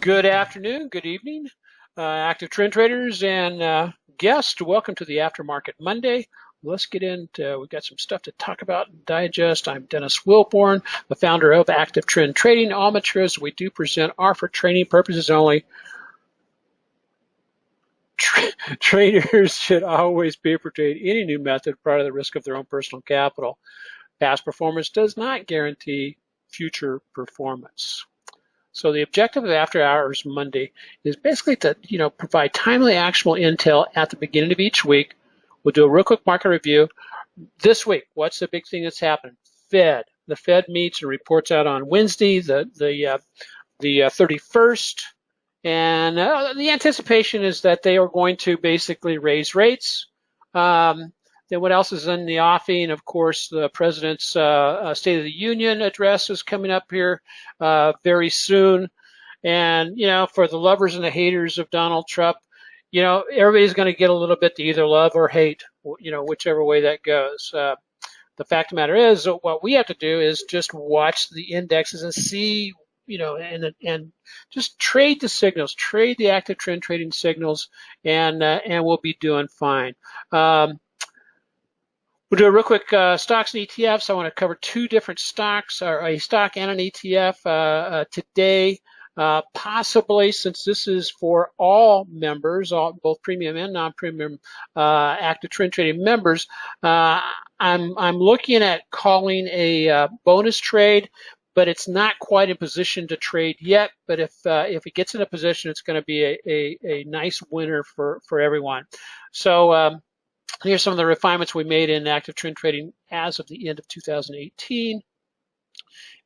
Good afternoon, good evening, active trend traders and guests. Welcome to the Aftermarket Monday. Let's get into, we've got some stuff to talk about and digest. I'm Dennis Wilborn, the founder of Active Trend Trading. All materials we do present are for training purposes only. Traders should always pay for trade any new method prior to the risk of their own personal capital. Past performance does not guarantee future performance. So the objective of After Hours Monday is basically to, provide timely, actionable intel at the beginning of each week. We'll do a real quick market review. This week, what's the big thing that's happened? Fed. The Fed meets and reports out on Wednesday, the 31st, and the anticipation is that they are going to basically raise rates. Then what else is in the offing? Of course, the president's State of the Union address is coming up here very soon. And, for the lovers and the haters of Donald Trump, everybody's going to get a little bit to either love or hate, whichever way that goes. The fact of the matter is, what we have to do is just watch the indexes and see, and just trade the signals, trade the active trend trading signals, and we'll be doing fine. We'll do a real quick stocks and ETFs. I want to cover two different stocks, or a stock and an ETF today. Possibly, since this is for all members, both premium and non-premium active trend trading members, I'm looking at calling a bonus trade, but it's not quite in position to trade yet. But if it gets in a position, it's going to be a nice winner for everyone. So. Here's some of the refinements we made in active trend trading as of the end of 2018.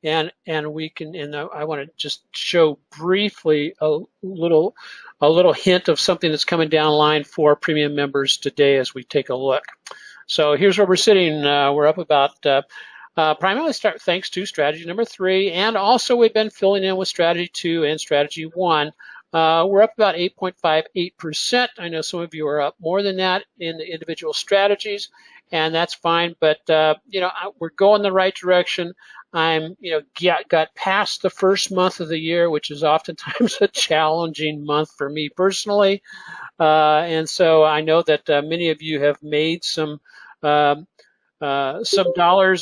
And we can, and I want to just show briefly a little hint of something that's coming down the line for premium members today as we take a look. So here's where we're sitting. We're up about primarily thanks to strategy number 3, and also we've been filling in with strategy 2 and strategy 1. We're up about 8.58%. I know some of you are up more than that in the individual strategies, and that's fine. But we're going the right direction. I'm got past the first month of the year, which is oftentimes a challenging month for me personally, and so I know that many of you have made some dollars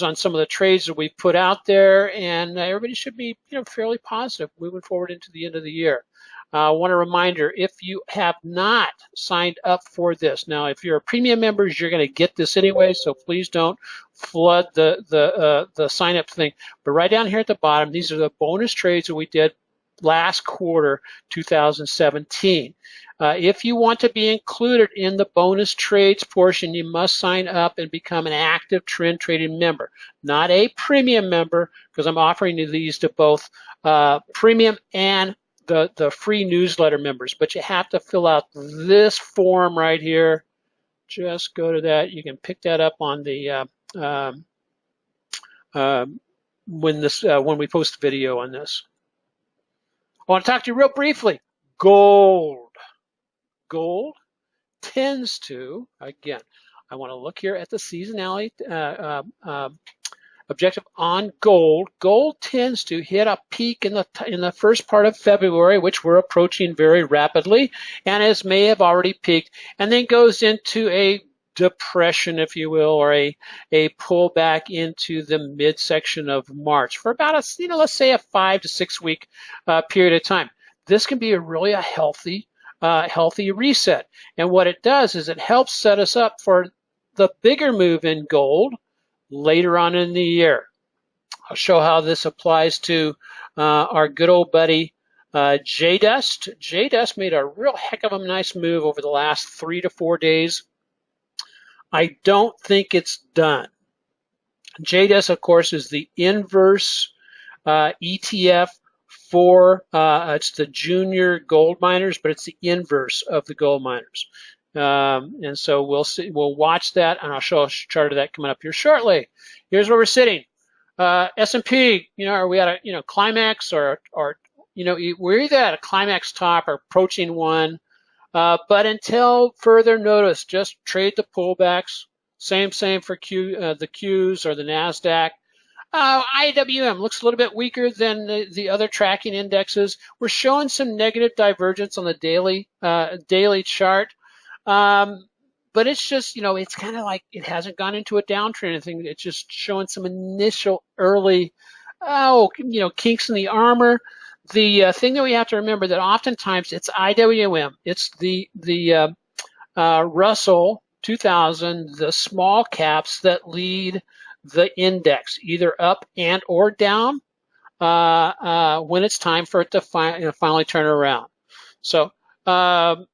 on some of the trades that we've put out there, and everybody should be fairly positive moving forward into the end of the year. I want a reminder, if you have not signed up for this, now if you're a premium member, you're going to get this anyway, so please don't flood the sign up thing. But right down here at the bottom, these are the bonus trades that we did last quarter 2017. If you want to be included in the bonus trades portion, you must sign up and become an active trend trading member, not a premium member, because I'm offering these to both premium and the free newsletter members. But you have to fill out this form right here. Just go to that. You can pick that up on the when we post the video on this. I want to talk to you real briefly. Gold tends to, again, I want to look here at the seasonality objective on gold. Gold tends to hit a peak in the first part of February, which we're approaching very rapidly, and as may have already peaked, and then goes into a depression, if you will, or a pullback into the midsection of March for about let's say a 5 to 6 week period of time. This can be really a healthy reset, and what it does is it helps set us up for the bigger move in gold later on in the year. I'll show how this applies to our good old buddy J-Dust. J-Dust made a real heck of a nice move over the last 3 to 4 days. I don't think it's done. J-Dust, of course, is the inverse ETF for it's the junior gold miners, but it's the inverse of the gold miners. And so we'll watch that, and I'll show a chart of that coming up here shortly. Here's where we're sitting. S&P, are we at a climax, or we're either at a climax top or approaching one. But until further notice, just trade the pullbacks. Same for the Qs or the NASDAQ. IWM looks a little bit weaker than the other tracking indexes. We're showing some negative divergence on the daily chart. But it's just, it's kind of like it hasn't gone into a downtrend or anything. It's just showing some initial early, kinks in the armor. The thing that we have to remember that oftentimes it's IWM. It's the Russell 2000, the small caps that lead the index, either up and or down when it's time for it to finally turn around. So financials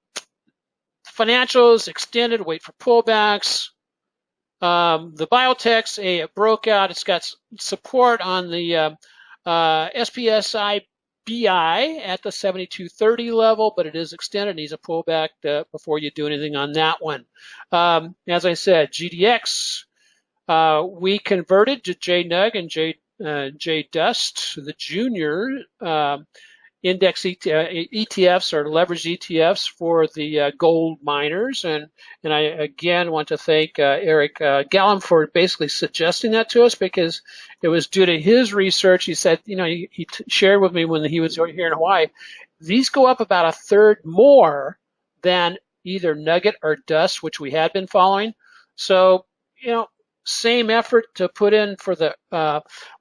extended, wait for pullbacks. The biotechs, it broke out. It's got support on the SPSI BI at the 7230 level, but it is extended. It needs a pullback before you do anything on that one. As I said, GDX, we converted to JNUG and JDust, the junior index ETFs or leveraged ETFs for the gold miners. And I again want to thank Eric Gallum for basically suggesting that to us, because it was due to his research. He said, he shared with me when he was here in Hawaii, these go up about a third more than either Nugget or Dust, which we had been following. So, same effort to put in for the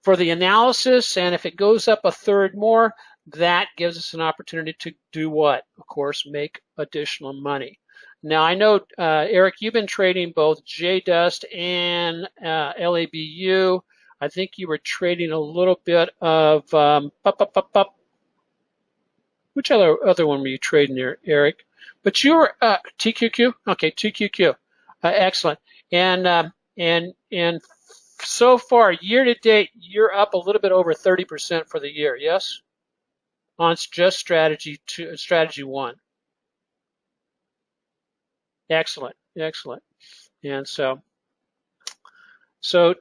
analysis, and if it goes up a third more, that gives us an opportunity to do what? Of course, make additional money. Now, I know, Eric, you've been trading both JDust and LABU. I think you were trading a little bit of, which other one were you trading there, Eric? But you were, TQQ? Okay, TQQ. Excellent. And so far, year to date, you're up a little bit over 30% for the year, yes? On just strategy 1. Excellent. And so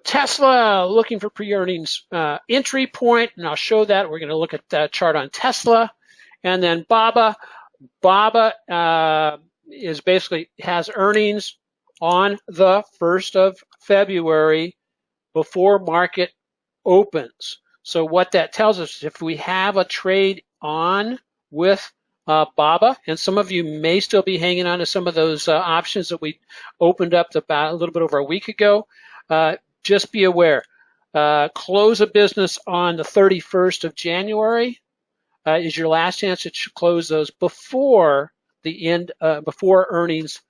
Tesla looking for pre-earnings entry point, and I'll show that. We're going to look at that chart on Tesla, and then BABA is basically has earnings on the 1st of February before market opens. So what that tells us is if we have a trade on with BABA, and some of you may still be hanging on to some of those options that we opened up about a little bit over a week ago, just be aware. Close a business on the 31st of January is your last chance to close those before the end, before earnings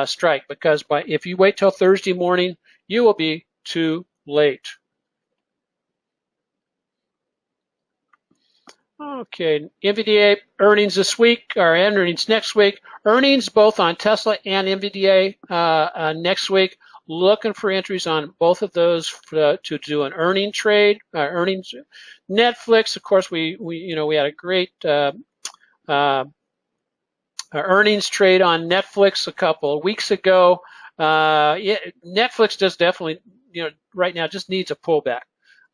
strike, because if you wait till Thursday morning, you will be too late. Okay, NVDA earnings this week, or earnings next week. Earnings both on Tesla and NVDA next week. Looking for entries on both of those to do an earning trade. Earnings. Netflix, of course, we had a great earnings trade on Netflix a couple of weeks ago. Netflix does definitely, right now just needs a pullback.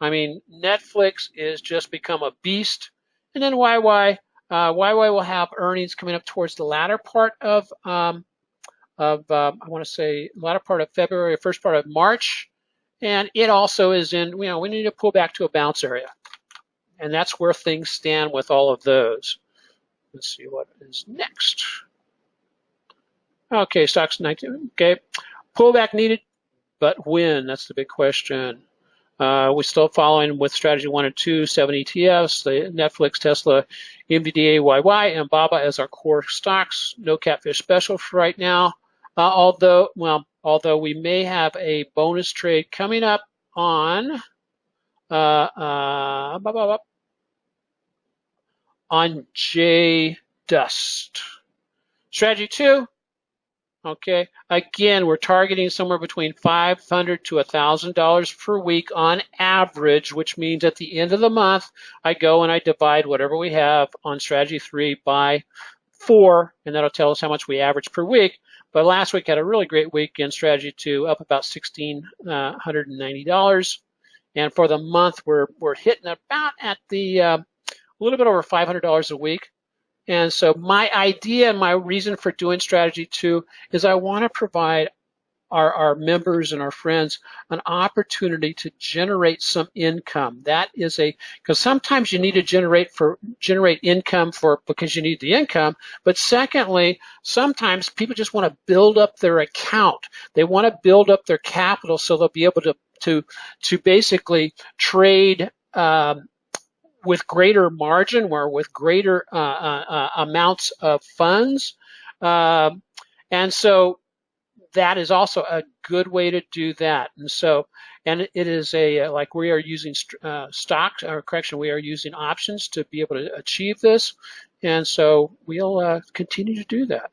I mean, Netflix is just become a beast. And then YY will have earnings coming up towards the latter part of I want to say latter part of February or first part of March, and it also is in, we need to pull back to a bounce area, and that's where things stand with all of those. Let's see what is next. Okay, stocks 19. Okay, pullback needed, but when? That's the big question. We're still following with strategy 1 and 2, 7 ETFs, the Netflix, Tesla, NVDA, YY, and BABA as our core stocks. No catfish special for right now. Although we may have a bonus trade coming up on JDust. Strategy 2. Okay, again, we're targeting somewhere between $500 to $1,000 per week on average, which means at the end of the month, I go and I divide whatever we have on strategy 3 by 4, and that'll tell us how much we average per week. But last week had a really great week in strategy 2, up about $1,690. And for the month, we're hitting about at the a little bit over $500 a week. And so my idea and my reason for doing strategy 2 is I want to provide our members and our friends an opportunity to generate some income. That is because sometimes you need to generate income because you need the income, but secondly, sometimes people just want to build up their account. They want to build up their capital so they'll be able to basically trade with greater margin or with greater amounts of funds. And so that is also a good way to do that. And it is like we are using stocks, or correction, we are using options to be able to achieve this. And so we'll continue to do that.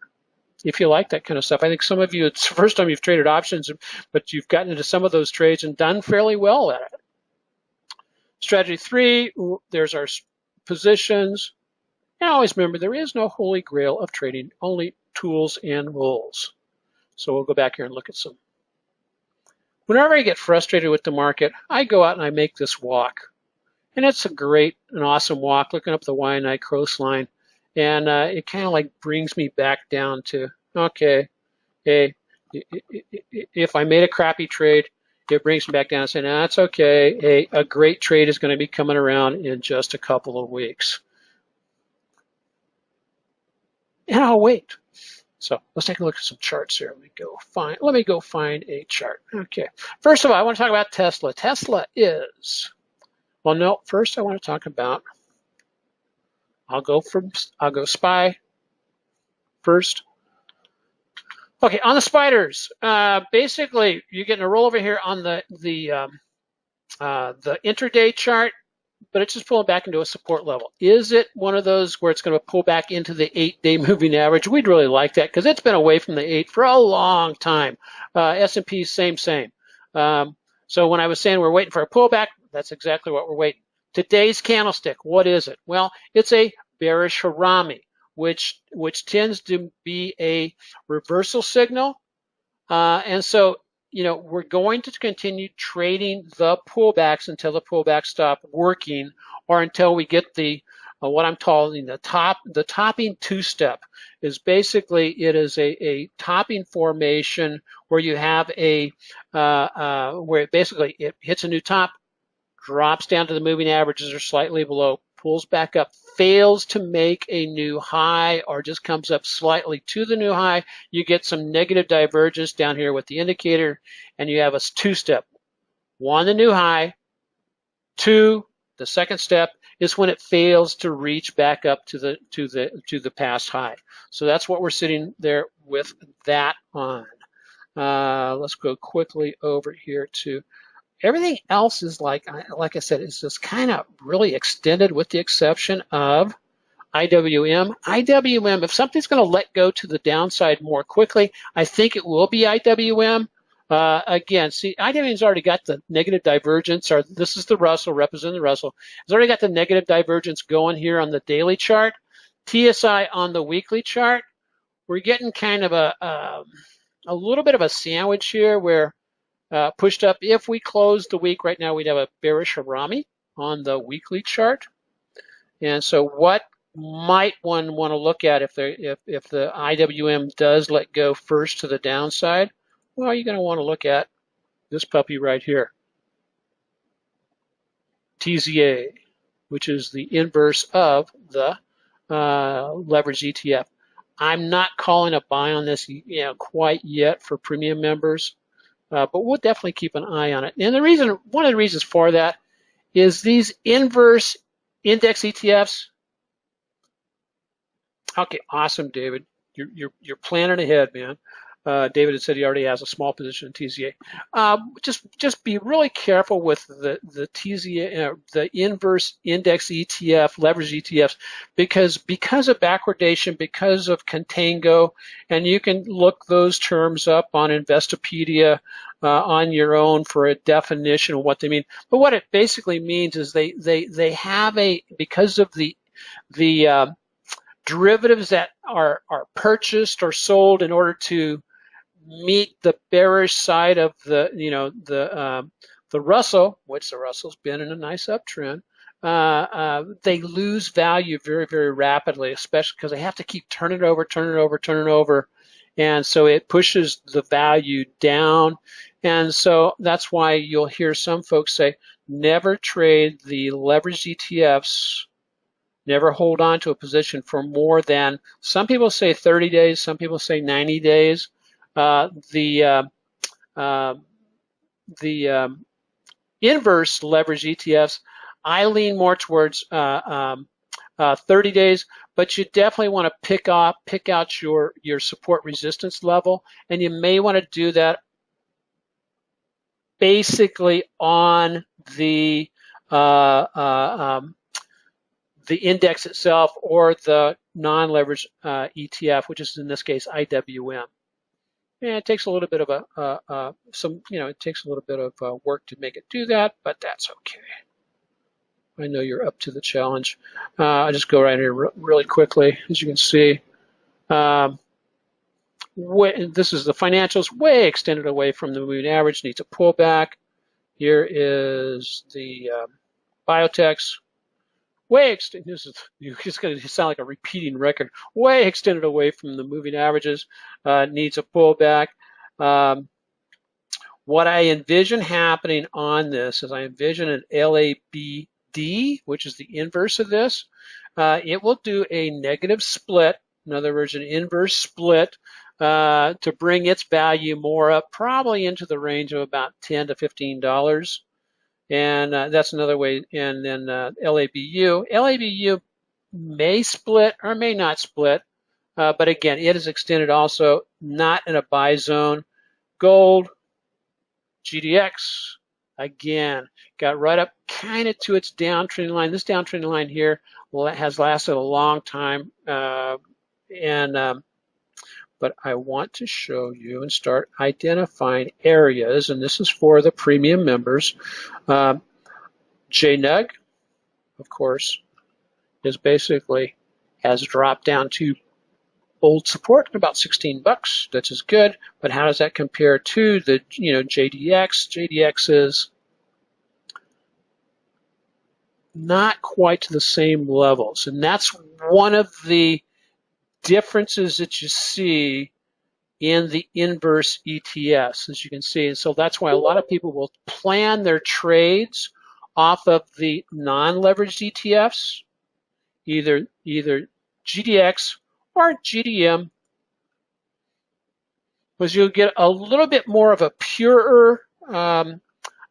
If you like that kind of stuff. I think some of you, it's the first time you've traded options, but you've gotten into some of those trades and done fairly well at it. Strategy 3, there's our positions. And always remember, there is no holy grail of trading, only tools and rules. So we'll go back here and look at some. Whenever I get frustrated with the market, I go out and I make this walk. And it's a great and awesome walk, looking up the Waianae coastline. And it kind of like brings me back down to, okay, hey, if I made a crappy trade, it brings me back down and saying, no, that's okay. A great trade is going to be coming around in just a couple of weeks. And I'll wait. So let's take a look at some charts here. Let me go find a chart. Okay. First of all, I want to talk about Tesla. Tesla is, well, no, first I want to talk about, I'll go SPY first. Okay, on the spiders, basically you're getting a rollover here on the intraday chart, but it's just pulling back into a support level. Is it one of those where it's going to pull back into the 8-day moving average? We'd really like that because it's been away from the 8 for a long time. S&P, same. So when I was saying we're waiting for a pullback, that's exactly what we're waiting. Today's candlestick, what is it? Well, it's a bearish harami, which tends to be a reversal signal. And so, we're going to continue trading the pullbacks until the pullbacks stop working, or until we get the what I'm calling the topping two-step. Is basically it is a topping formation where you have where basically it hits a new top, drops down to the moving averages or slightly below, pulls back up, fails to make a new high, or just comes up slightly to the new high. You get some negative divergence down here with the indicator, and you have a two-step. 1, the new high. 2, the second step is when it fails to reach back up to the past high. So that's what we're sitting there with that on. Let's go quickly over here to everything else. Is like I said, is just kind of really extended with the exception of IWM. IWM, if something's going to let go to the downside more quickly, I think it will be IWM. Again, see, IWM's already got the negative divergence, or this is the Russell, representing the Russell. It's already got the negative divergence going here on the daily chart. TSI on the weekly chart, we're getting kind of a little bit of a sandwich here where pushed up. If we close the week right now, we'd have a bearish harami on the weekly chart. And so what might one want to look at if the IWM does let go first to the downside? Well, you're going to want to look at this puppy right here, TZA, which is the inverse of the leveraged ETF. I'm not calling a buy on this quite yet for premium members. But we'll definitely keep an eye on it. And one of the reasons for that is these inverse index ETFs. Okay, awesome, David. You're planning ahead, man. David had said he already has a small position in TZA. Just be really careful with the TZA, the inverse index ETF, leverage ETFs, because of backwardation, because of contango, and you can look those terms up on Investopedia on your own for a definition of what they mean. But what it basically means is they have because of the derivatives that are purchased or sold in order to meet the bearish side of the Russell, which the Russell's been in a nice uptrend. They lose value very, very rapidly, especially because they have to keep turning it over, and so it pushes the value down. And so that's why you'll hear some folks say, never trade the leveraged ETFs, never hold on to a position for more than, some people say 30 days, some people say 90 days. The inverse leverage ETFs, I lean more towards 30 days, but you definitely want to pick out your support resistance level, and you may want to do that basically on the index itself or the non-leveraged ETF, which is in this case IWM. Yeah, it takes a little bit of it takes a little bit of work to make it do that, but that's okay. I know you're up to the challenge. I'll just go right here really quickly. As you can see, this is the financials way extended away from the moving average, needs a pullback. Here is the biotechs, way extended. This is, it's going to sound like a repeating record. Way extended away from the moving averages, needs a pullback. What I envision happening on this is I envision an LABD, which is the inverse of this. It will do a negative split, in other words, an inverse split to bring its value more up, probably into the range of about $10 to $15. And that's another way. And then LABU may split or may not split, but again, it is extended also, not in a buy zone. Gold, GDX, again, got right up kind of to its downtrend line. This downtrend line here has lasted a long time, but I want to show you and start identifying areas, and this is for the premium members. JNUG, of course, is basically has dropped down to old support, about 16 bucks. That's as good, but how does that compare to the JDX? JDX is not quite to the same levels, and that's one of the differences that you see in the inverse ETFs, as you can see. And so that's why a lot of people will plan their trades off of the non-leveraged ETFs, either GDX or GDM, because you'll get a little bit more of a purer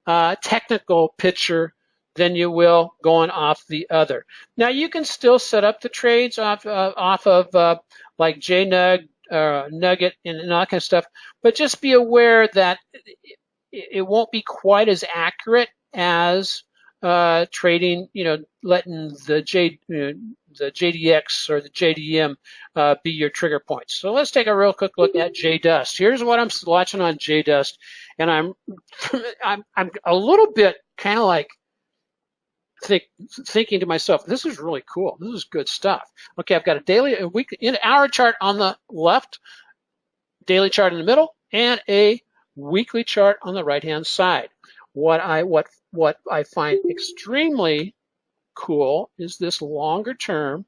technical picture than you will going off the other. Now you can still set up the trades off of like JNUG, Nugget, and all that kind of stuff, but just be aware that it won't be quite as accurate as trading, letting the JDX or the JDM be your trigger points. So let's take a real quick look at JDust. Here's what I'm watching on JDust, and I'm a little bit kind of like thinking to myself, this is really cool. This is good stuff. Okay, I've got a weekly, hour chart on the left, daily chart in the middle, and a weekly chart on the right-hand side. What I find extremely cool is this longer term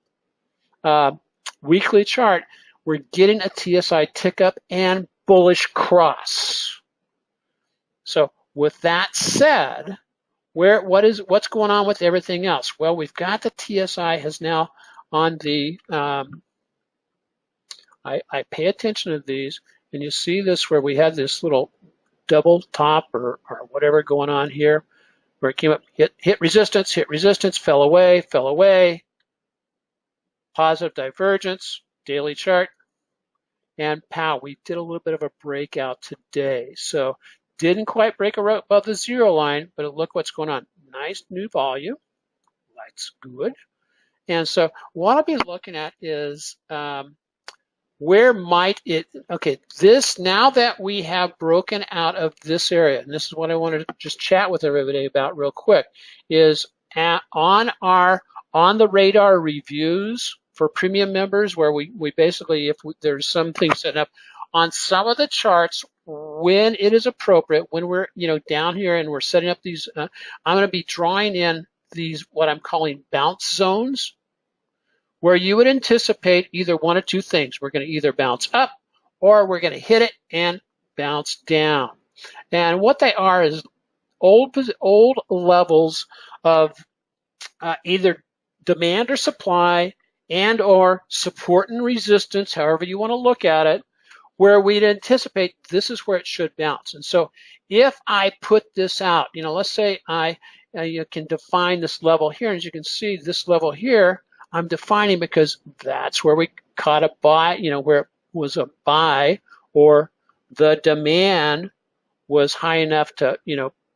weekly chart. We're getting a TSI tick up and bullish cross. So with that said, what's going on with everything else? Well, we've got the TSI has now on the I pay attention to these, and you see this where we had this little double top or whatever going on here, where it came up, hit resistance, fell away, positive divergence, daily chart, and pow, we did a little bit of a breakout today. So didn't quite break above the zero line, but look what's going on. Nice new volume, that's good. And so what I'll be looking at is where might it, okay, this, now that we have broken out of this area, and this is what I wanted to just chat with everybody about real quick, is on the radar reviews for premium members, where we basically, there's some things set up on some of the charts, when it is appropriate, when we're down here and we're setting up these, I'm going to be drawing in these what I'm calling bounce zones, where you would anticipate either one of two things. We're going to either bounce up or we're going to hit it and bounce down. And what they are is old levels of either demand or supply and or support and resistance, however you want to look at it, where we'd anticipate this is where it should bounce. And so if I put this out, let's say you can define this level here. And as you can see, this level here, I'm defining because that's where we caught a buy, where it was a buy or the demand was high enough to,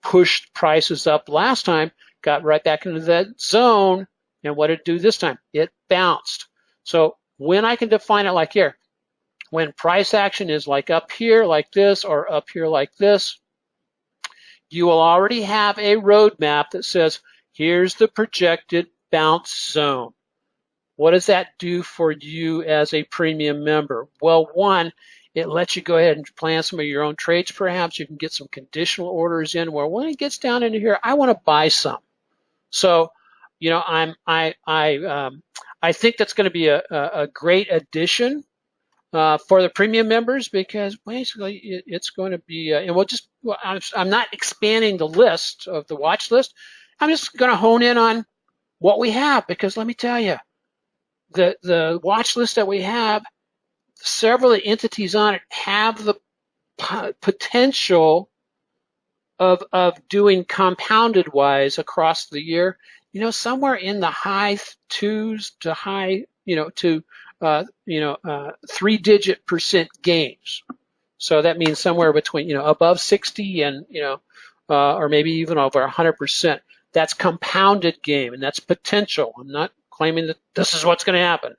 push prices up last time, got right back into that zone. And what did it do this time? It bounced. So when I can define it like here, when price action is like up here like this or up here like this, you will already have a roadmap that says, here's the projected bounce zone. What does that do for you as a premium member? Well, one, it lets you go ahead and plan some of your own trades perhaps. You can get some conditional orders in where when it gets down into here, I want to buy some. So, I think that's going to be a great addition for the premium members, because basically it's going to be, and I'm not expanding the list of the watch list. I'm just going to hone in on what we have, because let me tell you, the watch list that we have, several of the entities on it have the potential of doing compounded wise across the year, somewhere in the high twos to high, to 3-digit % gains. So that means somewhere between, above 60 and, or maybe even over 100%. That's compounded gain, and that's potential. I'm not claiming that this is what's going to happen.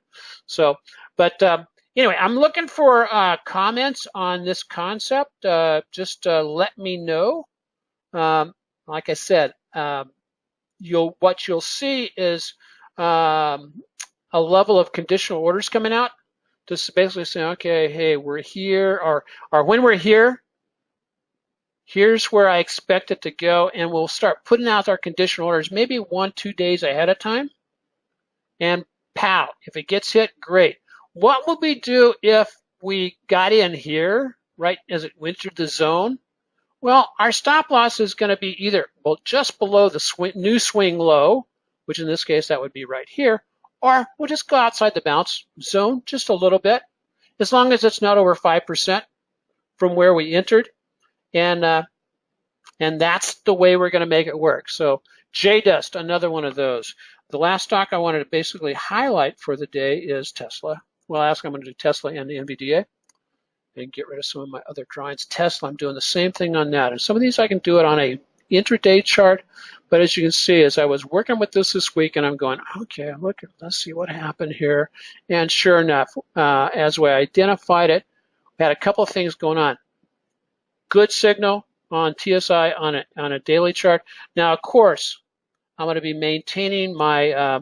So, but anyway, I'm looking for comments on this concept. Just let me know. Like I said, what you'll see is a level of conditional orders coming out, just basically saying, okay, hey, we're here, or when we're here, here's where I expect it to go, and we'll start putting out our conditional orders maybe 1-2 days ahead of time, and pow, if it gets hit, great. What will we do if we got in here right as it went through the zone? Well, our stop loss is going to be either just below the new swing low, which in this case that would be right here, or we'll just go outside the bounce zone just a little bit, as long as it's not over 5% from where we entered, and that's the way we're going to make it work. So J-Dust, another one of those. The last stock I wanted to basically highlight for the day is Tesla. Well, I'm going to do Tesla and the NVDA and get rid of some of my other drawings. Tesla, I'm doing the same thing on that. And some of these I can do it on a intraday chart, but as you can see, as I was working with this week, and I'm going, okay, let's see what happened here. And sure enough, as we identified it, we had a couple of things going on. Good signal on TSI on a daily chart. Now, of course, I'm going to be maintaining my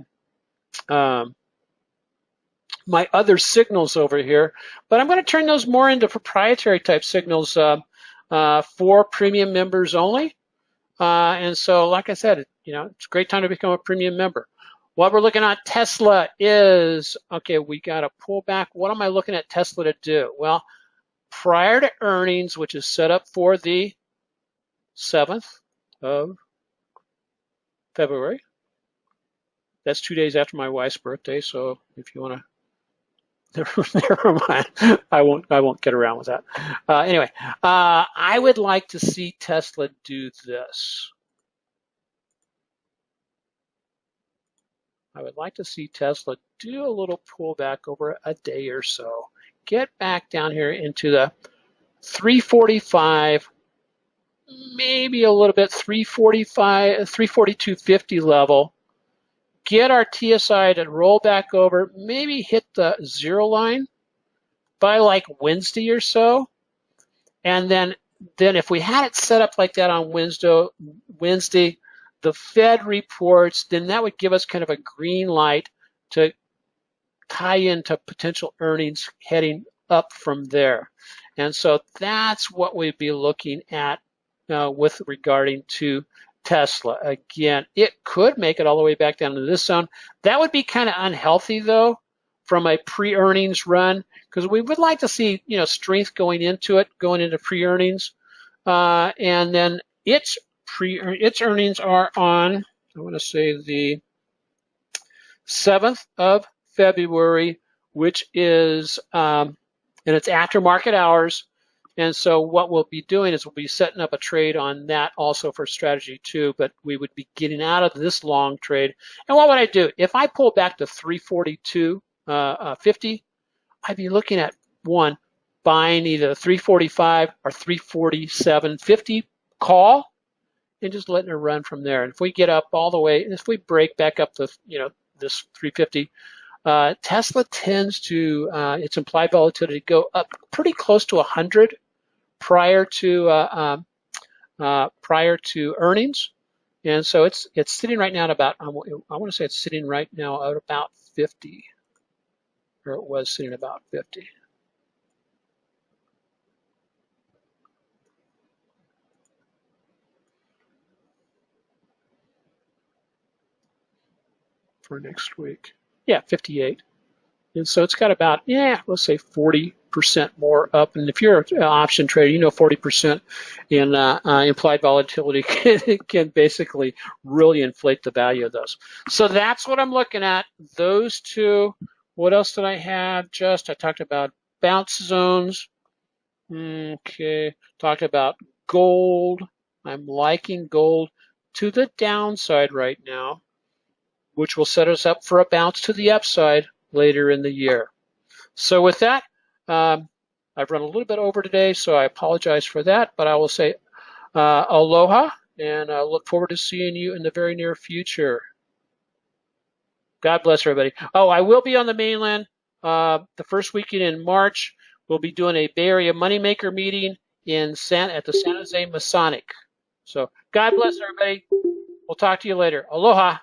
my other signals over here, but I'm going to turn those more into proprietary type signals for premium members only. And so, like I said, it's a great time to become a premium member. What we're looking at Tesla is, okay, we got to pull back. What am I looking at Tesla to do? Well, prior to earnings, which is set up for the 7th of February. That's 2 days after my wife's birthday, so if you want to, never mind. I won't get around with that. Anyway, I would like to see Tesla do this. I would like to see Tesla do a little pullback over a day or so. Get back down here into the 345, maybe a little bit 345, 342.50 level. Get our TSI to roll back over, maybe hit the 0 line by like Wednesday or so. And then if we had it set up like that on Wednesday, the Fed reports, then that would give us kind of a green light to tie into potential earnings heading up from there. And so that's what we'd be looking at with regarding to Tesla. Again, it could make it all the way back down to this zone. That would be kind of unhealthy, though, from a pre-earnings run, because we would like to see, you know, strength going into it, going into pre-earnings, and then its earnings are on, I want to say the 7th of February, which is, and it's after market hours. And so what we'll be doing is we'll be setting up a trade on that also for strategy 2, but we would be getting out of this long trade. And what would I do? If I pull back to 342.50, I'd be looking at buying either 345 or 347.50 call and just letting it run from there. And if we get up all the way, and if we break back up to, you know, this 350, Tesla tends to, its implied volatility go up pretty close to 100 prior to earnings, and so it's sitting right now at about, I want to say it's sitting right now at about 50, or it was sitting about 50. For next week. Yeah, 58. And so it's got about, yeah, let's say 40% more up. And if you're an option trader, you know 40% in implied volatility can basically really inflate the value of those. So that's what I'm looking at. Those two. What else did I have? I talked about bounce zones. Okay. Talked about gold. I'm liking gold to the downside right now, which will set us up for a bounce to the upside later in the year. So with that, I've run a little bit over today, so I apologize for that, but I will say aloha, and I look forward to seeing you in the very near future. God bless everybody. Oh, I will be on the mainland the first weekend in March. We'll be doing a Bay Area Moneymaker meeting at the San Jose Masonic. So God bless everybody. We'll talk to you later. Aloha.